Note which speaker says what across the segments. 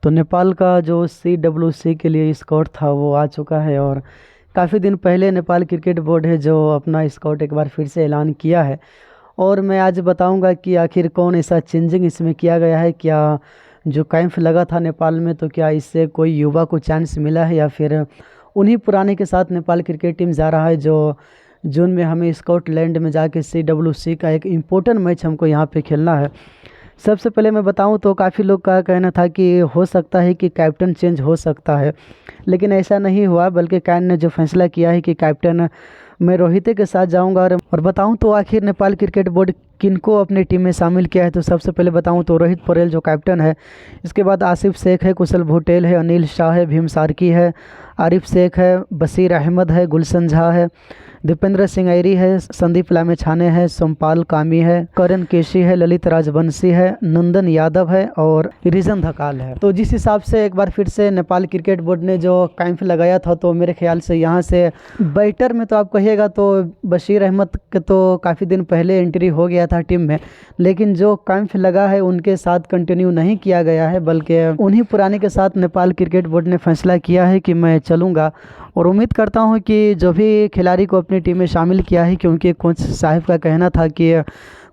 Speaker 1: तो नेपाल का जो CWC के लिए स्कॉट था वो आ चुका है और काफ़ी दिन पहले नेपाल क्रिकेट बोर्ड है जो अपना स्कॉट एक बार फिर से ऐलान किया है। और मैं आज बताऊंगा कि आखिर कौन ऐसा चेंजिंग इसमें किया गया है। क्या जो कैंप लगा था नेपाल में, तो क्या इससे कोई युवा को चांस मिला है या फिर उन्हीं पुराने के साथ नेपाल क्रिकेट टीम जा रहा है जो जून में हमें स्कॉटलैंड में जाके CWC का एक इम्पोर्टेंट मैच हमको यहाँ पे खेलना है। सबसे पहले मैं बताऊं तो काफ़ी लोग का कहना था कि हो सकता है कि कैप्टन चेंज हो सकता है, लेकिन ऐसा नहीं हुआ। बल्कि कैन ने जो फैसला किया है कि कैप्टन मैं रोहित के साथ जाऊंगा। और बताऊं तो आखिर नेपाल क्रिकेट बोर्ड किनको अपनी टीम में शामिल किया है, तो सबसे पहले बताऊं तो रोहित पौडेल जो कैप्टन है, इसके बाद आसिफ शेख है, कुशल भुटेल है, अनिल शाह है, भीम सार्की है, आरिफ शेख है, बशीर अहमद है, गुलशन झा है, दीपेंद्र सिंह ऐरी है, संदीप लामेछाने है, सोमपाल कामी है, करण केशी है, ललित राजवंशी है, नंदन यादव है और रिजन धकाल है। तो जिस हिसाब से एक बार फिर से नेपाल क्रिकेट बोर्ड ने जो कैंप लगाया था, तो मेरे ख्याल से यहाँ से बैटर में तो आप कहिएगा तो बशीर अहमद के तो काफ़ी दिन पहले एंट्री हो गया था टीम में, लेकिन जो कैंप लगा है उनके साथ कंटिन्यू नहीं किया गया है, बल्कि उन्हीं पुराने के साथ नेपाल क्रिकेट बोर्ड ने फैसला किया है कि मैं चलूँगा। और उम्मीद करता हूं कि जो भी खिलाड़ी को अपनी टीम में शामिल किया है, क्योंकि कोच साहब का कहना था कि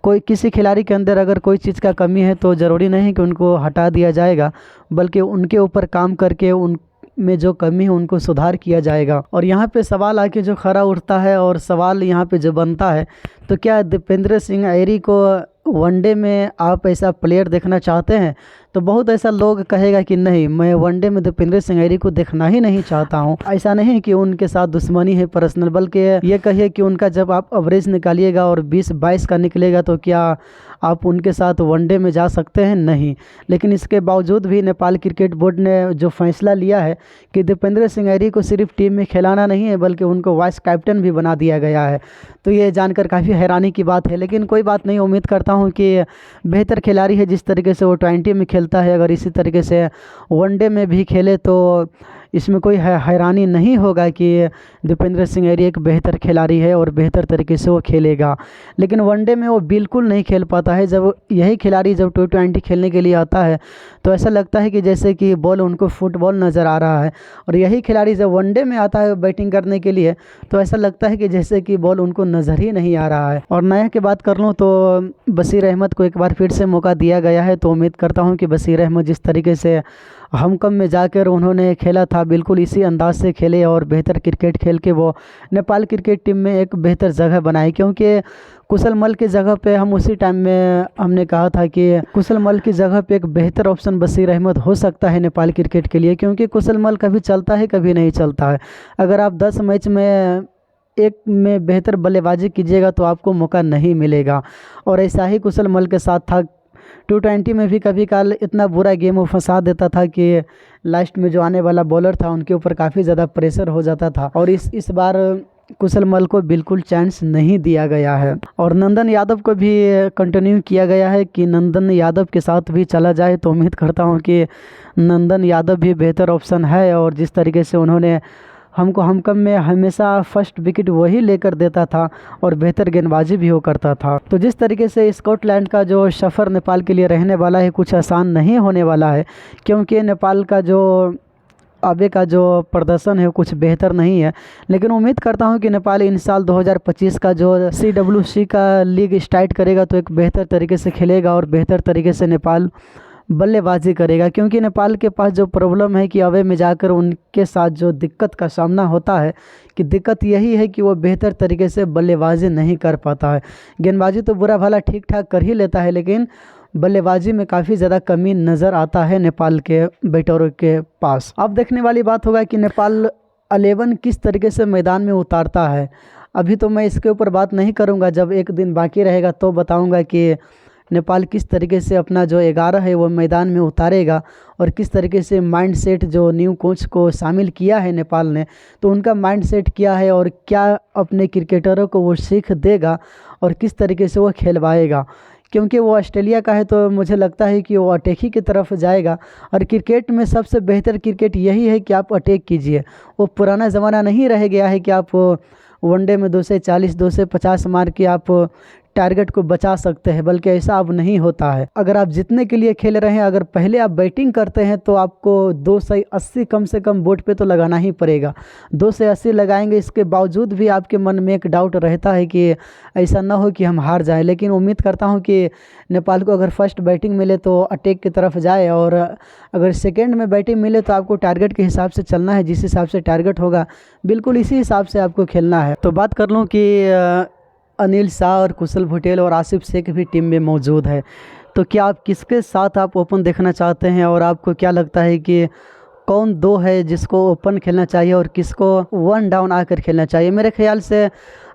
Speaker 1: कोई किसी खिलाड़ी के अंदर अगर कोई चीज़ का कमी है तो ज़रूरी नहीं कि उनको हटा दिया जाएगा, बल्कि उनके ऊपर काम करके उन में जो कमी है उनको सुधार किया जाएगा। और यहाँ पे सवाल आके जो खड़ा उठता है और सवाल यहाँ पे जो बनता है, तो क्या दीपेंद्र सिंह ऐरी को वनडे में आप ऐसा प्लेयर देखना चाहते हैं? तो बहुत ऐसा लोग कहेगा कि नहीं, मैं वनडे में दीपेंद्र सिंह ऐरी को देखना ही नहीं चाहता हूं। ऐसा नहीं कि उनके साथ दुश्मनी है पर्सनल, बल्कि ये कहिए कि उनका जब आप एवरेज निकालिएगा और 20-22 का निकलेगा तो क्या आप उनके साथ वनडे में जा सकते हैं? नहीं। लेकिन इसके बावजूद भी नेपाल क्रिकेट बोर्ड ने जो फैसला लिया है कि दीपेंद्र सिंह ऐरी को सिर्फ टीम में खिलाना नहीं है, बल्कि उनको वाइस कैप्टन भी बना दिया गया है, तो ये जानकर काफ़ी हैरानी की बात है। लेकिन कोई बात नहीं, उम्मीद करता हूँ कि बेहतर खिलाड़ी है। जिस तरीके से वो 20 में खेलता है, अगर इसी तरीके से वनडे में भी खेले तो इसमें कोई हैरानी नहीं होगा कि दीपेंद्र सिंह ऐरी एक बेहतर खिलाड़ी है और बेहतर तरीके से वो खेलेगा। लेकिन वनडे में वो बिल्कुल नहीं खेल पाता है। जब यही खिलाड़ी जब T20 खेलने के लिए आता है तो ऐसा लगता है कि जैसे कि बॉल उनको फुटबॉल नज़र आ रहा है, और यही खिलाड़ी जब वनडे में आता है बैटिंग करने के लिए तो ऐसा लगता है कि जैसे कि बॉल उनको नज़र ही नहीं आ रहा है। और नया की बात कर लूँ तो बशीर अहमद को एक बार फिर से मौका दिया गया है, तो उम्मीद करता हूँ कि बशीर अहमद जिस तरीके से हमकम में जाकर उन्होंने खेला था, बिल्कुल इसी अंदाज से खेले और बेहतर क्रिकेट खेल के वो नेपाल क्रिकेट टीम में एक बेहतर जगह बनाई। क्योंकि कुशल मल की जगह पे हम उसी टाइम में हमने कहा था कि कुशल मल की जगह पे एक बेहतर ऑप्शन बशीर अहमद हो सकता है नेपाल क्रिकेट के लिए, क्योंकि कुशल मल कभी चलता है कभी नहीं चलता है। अगर आप 10 मैच में एक में बेहतर बल्लेबाजी कीजिएगा तो आपको मौका नहीं मिलेगा, और ऐसा ही कुशल मल के साथ था। T20 में भी कभी काल इतना बुरा गेम वो फंसा देता था कि लास्ट में जो आने वाला बॉलर था उनके ऊपर काफ़ी ज़्यादा प्रेशर हो जाता था, और इस बार कुशल मल को बिल्कुल चांस नहीं दिया गया है। और नंदन यादव को भी कंटिन्यू किया गया है कि नंदन यादव के साथ भी चला जाए, तो उम्मीद करता हूँ कि नंदन यादव भी बेहतर ऑप्शन है। और जिस तरीके से उन्होंने हमको हमकम में हमेशा फर्स्ट विकेट वही लेकर देता था और बेहतर गेंदबाजी भी वो करता था। तो जिस तरीके से स्कॉटलैंड का जो सफ़र नेपाल के लिए रहने वाला है कुछ आसान नहीं होने वाला है, क्योंकि नेपाल का जो आगे का जो प्रदर्शन है वो कुछ बेहतर नहीं है। लेकिन उम्मीद करता हूं कि नेपाल इन साल 2025 का जो CWC का लीग स्टार्ट करेगा तो एक बेहतर तरीके से खेलेगा और बेहतर तरीके से नेपाल बल्लेबाजी करेगा। क्योंकि नेपाल के पास जो प्रॉब्लम है कि अवे में जाकर उनके साथ जो दिक्कत का सामना होता है, कि दिक्कत यही है कि वो बेहतर तरीके से बल्लेबाजी नहीं कर पाता है। गेंदबाजी तो बुरा भला ठीक ठाक कर ही लेता है, लेकिन बल्लेबाजी में काफ़ी ज़्यादा कमी नज़र आता है नेपाल के बैटरों के पास। अब देखने वाली बात होगा कि नेपाल 11 किस तरीके से मैदान में उतारता है। अभी तो मैं इसके ऊपर बात नहीं करूँगा, जब एक दिन बाकी रहेगा तो बताऊँगा कि नेपाल किस तरीके से अपना जो 11 है वो मैदान में उतारेगा, और किस तरीके से माइंड सेट जो न्यू कोच को शामिल किया है नेपाल ने, तो उनका माइंड सेट क्या है और क्या अपने क्रिकेटरों को वो सीख देगा और किस तरीके से वो खेलवाएगा। क्योंकि वो ऑस्ट्रेलिया का है तो मुझे लगता है कि वो अटैक ही की तरफ जाएगा, और क्रिकेट में सबसे बेहतर क्रिकेट यही है कि आप अटैक कीजिए। वो पुराना ज़माना नहीं रह गया है कि आप वनडे में 240 250 मार के आप टारगेट को बचा सकते हैं, बल्कि ऐसा अब नहीं होता है। अगर आप जीतने के लिए खेल रहे हैं, अगर पहले आप बैटिंग करते हैं तो आपको 280 कम से कम बोर्ड पे तो लगाना ही पड़ेगा। 280 लगाएंगे, इसके बावजूद भी आपके मन में एक डाउट रहता है कि ऐसा ना हो कि हम हार जाएं। लेकिन उम्मीद करता हूं कि नेपाल को अगर फर्स्ट बैटिंग मिले तो अटैक की तरफ जाए, और अगर सेकेंड में बैटिंग मिले तो आपको टारगेट के हिसाब से चलना है। जिस हिसाब से टारगेट होगा बिल्कुल इसी हिसाब से आपको खेलना है। तो बात कर लूँ कि अनिल शाह और कुशल पटेल और आसिफ शेख भी टीम में मौजूद है, तो क्या आप किसके साथ आप ओपन देखना चाहते हैं, और आपको क्या लगता है कि कौन दो है जिसको ओपन खेलना चाहिए और किसको वन डाउन आकर खेलना चाहिए? मेरे ख्याल से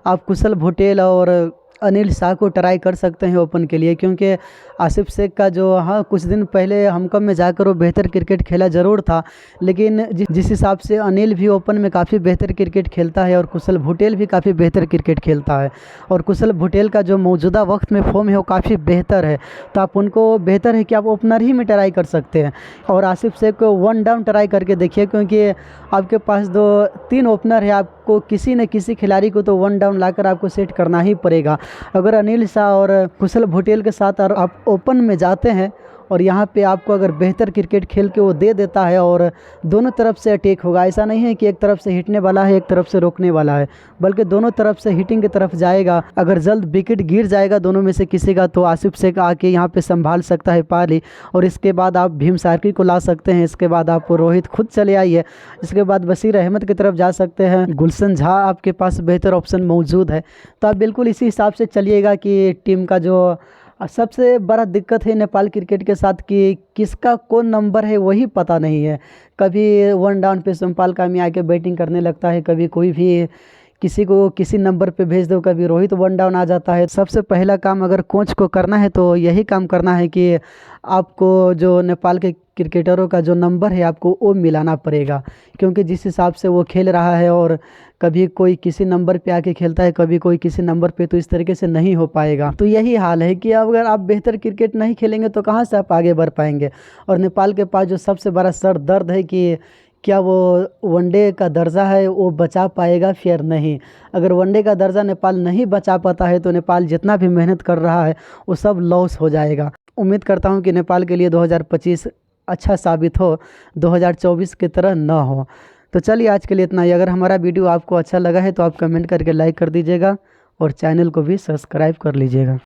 Speaker 1: आप कुशल पटेल और अनिल शाह को ट्राई कर सकते हैं ओपन के लिए, क्योंकि आसिफ शेख का जो कुछ दिन पहले हमकम में जाकर वो बेहतर क्रिकेट खेला ज़रूर था, लेकिन जिस हिसाब से अनिल भी ओपन में काफ़ी बेहतर क्रिकेट खेलता है और कुशल पटेल भी काफ़ी बेहतर क्रिकेट खेलता है, और कुशल पटेल का जो मौजूदा वक्त में फॉर्म है वो काफ़ी बेहतर है, तो आप उनको बेहतर है कि आप ओपनर ही में ट्राई कर सकते हैं। और आसिफ शेख को वन डाउन ट्राई करके देखिए, क्योंकि आपके पास 2-3 ओपनर है, आपको किसी न किसी खिलाड़ी को तो वन डाउन लाकर आपको सेट करना ही पड़ेगा। अगर अनिल शाह और कुशल पटेल के साथ आप ओपन में जाते हैं और यहाँ पे आपको अगर बेहतर क्रिकेट खेल के वो दे देता है और दोनों तरफ से अटैक होगा, ऐसा नहीं है कि एक तरफ से हिटने वाला है एक तरफ से रोकने वाला है, बल्कि दोनों तरफ से हिटिंग की तरफ जाएगा। अगर जल्द विकेट गिर जाएगा दोनों में से किसी का, तो आसिफ शेख आके यहाँ पे संभाल सकता है पाली, और इसके बाद आप भीम सार्की को ला सकते हैं, इसके बाद आप रोहित खुद चले आइए, इसके बाद बशीर अहमद की तरफ जा सकते हैं, गुलशन झा आपके पास बेहतर ऑप्शन मौजूद है। तो आप बिल्कुल इसी हिसाब से चलिएगा कि टीम का जो सबसे बड़ा दिक्कत है नेपाल क्रिकेट के साथ कि किसका कौन नंबर है वही पता नहीं है। कभी वन डाउन पे सोमपाल कामी आके बैटिंग करने लगता है, कभी कोई भी किसी को किसी नंबर पे भेज दो, कभी रोहित वन डाउन आ जाता है। सबसे पहला काम अगर कोच को करना है तो यही काम करना है कि आपको जो नेपाल के क्रिकेटरों का जो नंबर है आपको वो मिलाना पड़ेगा, क्योंकि जिस हिसाब से वो खेल रहा है और कभी कोई किसी नंबर पे आके खेलता है, कभी कोई किसी नंबर पे, तो इस तरीके से नहीं हो पाएगा। तो यही हाल है कि अगर आप बेहतर क्रिकेट नहीं खेलेंगे तो कहाँ से आप आगे बढ़ पाएंगे। और नेपाल के पास जो सबसे बड़ा सर दर्द है कि क्या वो वनडे का दर्जा है वो बचा पाएगा फिर नहीं। अगर वनडे का दर्जा नेपाल नहीं बचा पाता है तो नेपाल जितना भी मेहनत कर रहा है वो सब लॉस हो जाएगा। उम्मीद करता हूँ कि नेपाल के लिए 2025 अच्छा साबित हो, 2024 की तरह ना हो। तो चलिए आज के लिए इतना ही। अगर हमारा वीडियो आपको अच्छा लगा है तो आप कमेंट करके लाइक कर दीजिएगा और चैनल को भी सब्सक्राइब कर लीजिएगा।